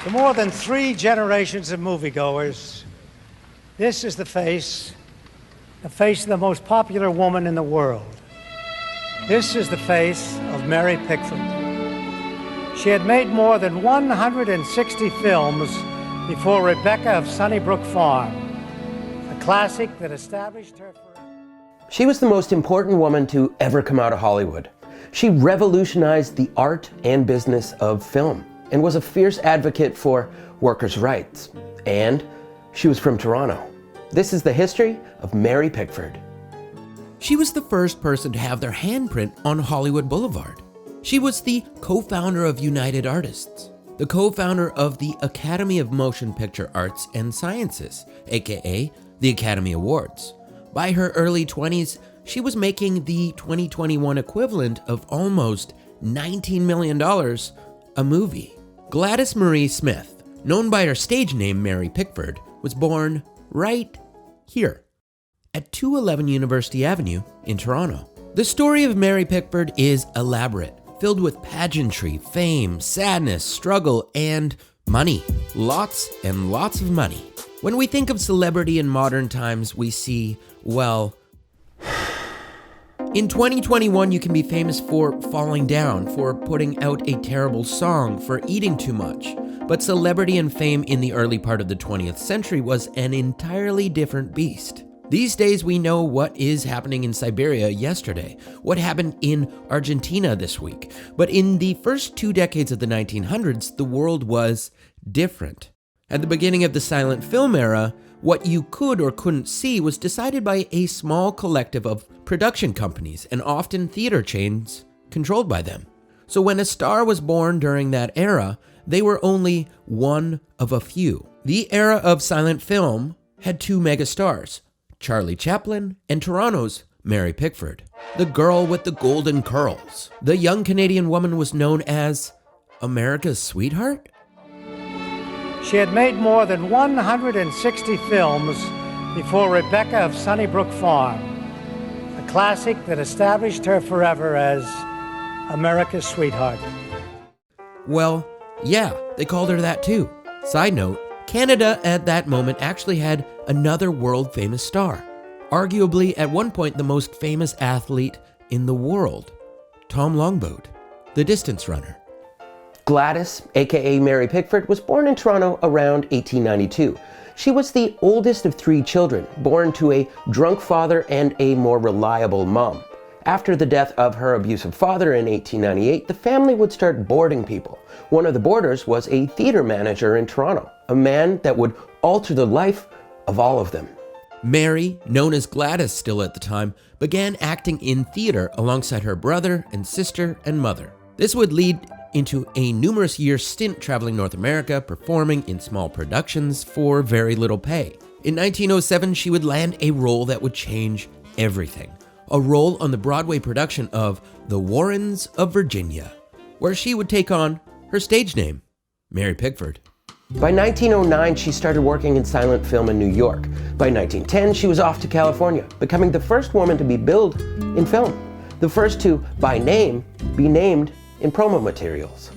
To more than 3 generations of moviegoers, this is the face of the most popular woman in the world. This is the face of Mary Pickford. She had made more than 160 films before Rebecca of Sunnybrook Farm, a classic that established her forever. She was the most important woman to ever come out of Hollywood. She revolutionized the art and business of film and was a fierce advocate for workers' rights. And she was from Toronto. This is the history of Mary Pickford. She was the first person to have their handprint on Hollywood Boulevard. She was the co-founder of United Artists, the co-founder of the Academy of Motion Picture Arts and Sciences, aka the Academy Awards. By her early 20s, she was making the 2021 equivalent of almost $19 million a movie. Gladys Marie Smith, known by her stage name Mary Pickford, was born right here at 211 University Avenue in Toronto. The story of Mary Pickford is elaborate, filled with pageantry, fame, sadness, struggle, and money. Lots and lots of money. When we think of celebrity in modern times, we see, well, in 2021, you can be famous for falling down, for putting out a terrible song, for eating too much. But celebrity and fame in the early part of the 20th century was an entirely different beast. These days, we know what is happening in Siberia yesterday, what happened in Argentina this week. But in the first 2 decades of the 1900s, the world was different. At the beginning of the silent film era, what you could or couldn't see was decided by a small collective of production companies and often theater chains controlled by them. So when a star was born during that era, they were only one of a few. The era of silent film had 2 megastars, Charlie Chaplin and Toronto's Mary Pickford, the girl with the golden curls. The young Canadian woman was known as America's sweetheart? She had made more than 160 films before Rebecca of Sunnybrook Farm, a classic that established her forever as America's sweetheart. Well, yeah, they called her that too. Side note, Canada at that moment actually had another world-famous star, arguably at one point the most famous athlete in the world, Tom Longboat, the distance runner. Gladys, aka Mary Pickford, was born in Toronto around 1892. She was the oldest of 3 children, born to a drunk father and a more reliable mom. After the death of her abusive father in 1898, the family would start boarding people. One of the boarders was a theater manager in Toronto, a man that would alter the life of all of them. Mary, known as Gladys still at the time, began acting in theater alongside her brother and sister and mother. This would lead into a numerous year stint traveling North America, performing in small productions for very little pay. In 1907, she would land a role that would change everything. A role on the Broadway production of The Warrens of Virginia, where she would take on her stage name, Mary Pickford. By 1909, she started working in silent film in New York. By 1910, she was off to California, becoming the first woman to be billed in film, the first to, by name, be named in promo materials.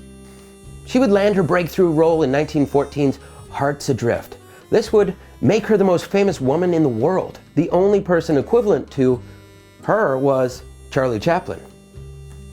She would land her breakthrough role in 1914's Hearts Adrift. This would make her the most famous woman in the world. The only person equivalent to her was Charlie Chaplin.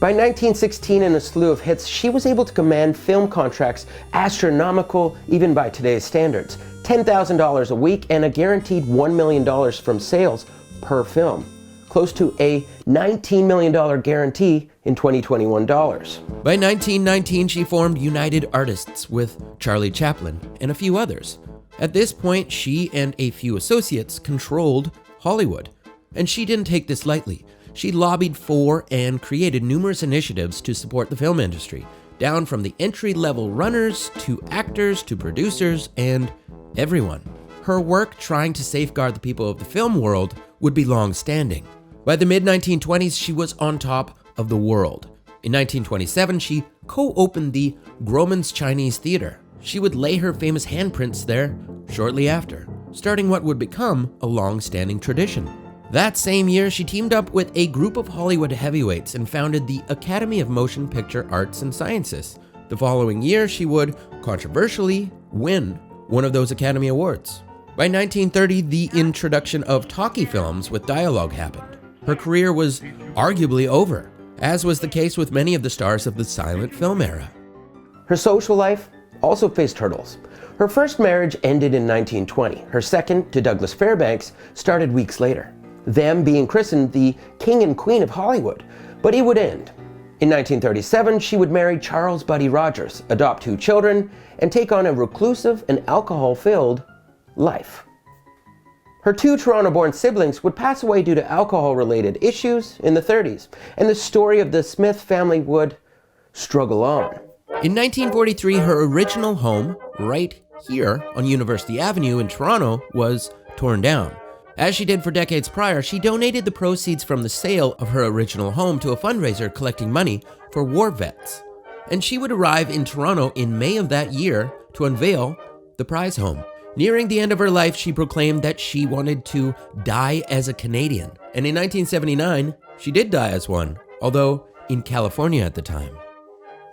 By 1916, in a slew of hits, she was able to command film contracts astronomical even by today's standards, $10,000 a week and a guaranteed $1 million from sales per film, close to a $19 million guarantee in 2021 dollars. By 1919, she formed United Artists with Charlie Chaplin and a few others. At this point, she and a few associates controlled Hollywood, and she didn't take this lightly. She lobbied for and created numerous initiatives to support the film industry, down from the entry-level runners to actors to producers and everyone. Her work trying to safeguard the people of the film world would be long-standing. By the mid-1920s, she was on top of the world. In 1927, she co-opened the Grauman's Chinese Theater. She would lay her famous handprints there shortly after, starting what would become a long-standing tradition. That same year, she teamed up with a group of Hollywood heavyweights and founded the Academy of Motion Picture Arts and Sciences, The following year, she would, controversially, win one of those Academy Awards. By 1930, the introduction of talkie films with dialogue happened. Her career was arguably over, as was the case with many of the stars of the silent film era. Her social life also faced hurdles. Her first marriage ended in 1920. Her second, to Douglas Fairbanks, started weeks later, them being christened the King and Queen of Hollywood. But it would end. In 1937, she would marry Charles Buddy Rogers, adopt 2 children, and take on a reclusive and alcohol-filled life. Her 2 Toronto-born siblings would pass away due to alcohol-related issues in the 30s, and the story of the Smith family would struggle on. In 1943, her original home, right here on University Avenue in Toronto, was torn down. As she did for decades prior, she donated the proceeds from the sale of her original home to a fundraiser collecting money for war vets. And she would arrive in Toronto in May of that year to unveil the prize home. Nearing the end of her life, she proclaimed that she wanted to die as a Canadian. And in 1979, she did die as one, although in California at the time.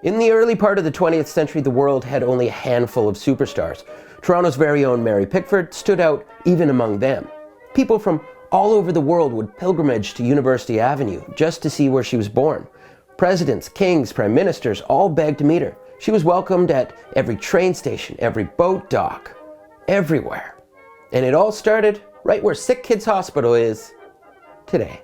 In the early part of the 20th century, the world had only a handful of superstars. Toronto's very own Mary Pickford stood out even among them. People from all over the world would pilgrimage to University Avenue just to see where she was born. Presidents, kings, prime ministers all begged to meet her. She was welcomed at every train station, every boat dock, everywhere. And it all started right where Sick Kids Hospital is today.